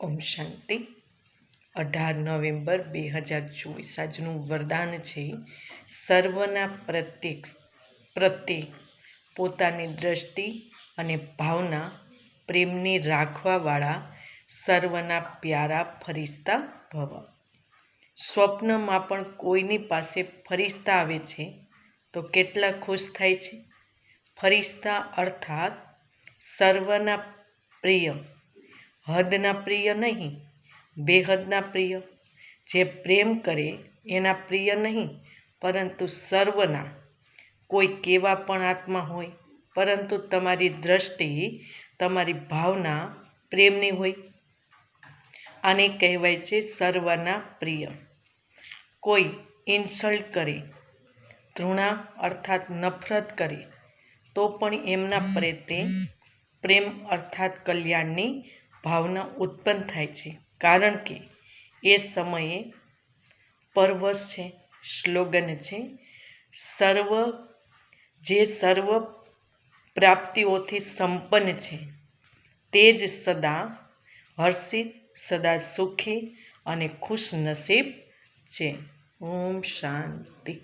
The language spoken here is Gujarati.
ઓમ શાંતિ 18 નવેમ્બર 2024 આજનું વરદાન છે સર્વના પ્રત્યે પોતાની દ્રષ્ટિ અને ભાવના પ્રેમની રાખવાવાળા સર્વના પ્યારા ફરિશ્તા ભવ. સ્વપ્નમાં પણ કોઈની પાસે ફરિશ્તા આવે છે તો કેટલા ખુશ થાય છે. ફરિશ્તા અર્થાત સર્વના પ્રિય, હદના પ્રિય નહીં, બેહદના પ્રિય. જે પ્રેમ કરે એના પ્રિય નહીં, પરંતુ સર્વના. કોઈ કેવા પણ આત્મા હોય, પરંતુ તમારી દ્રષ્ટિ, તમારી ભાવના પ્રેમની હોય. આને કહેવાય છે સર્વના પ્રિય. કોઈ ઇન્સલ્ટ કરે, ઘૃણા અર્થાત નફરત કરે, તો પણ એમના પ્રત્યે પ્રેમ અર્થાત કલ્યાણની ભાવના ઉત્પન્ન થાય છે, કારણ કે એ સમયે પરવશ છે. સ્લોગન છે જે સર્વ પ્રાપ્તિઓથી સંપન્ન છે તે જ સદા હર્ષિત, સદા સુખી અને ખુશ નસીબ છે. ઓમ શાંતિ.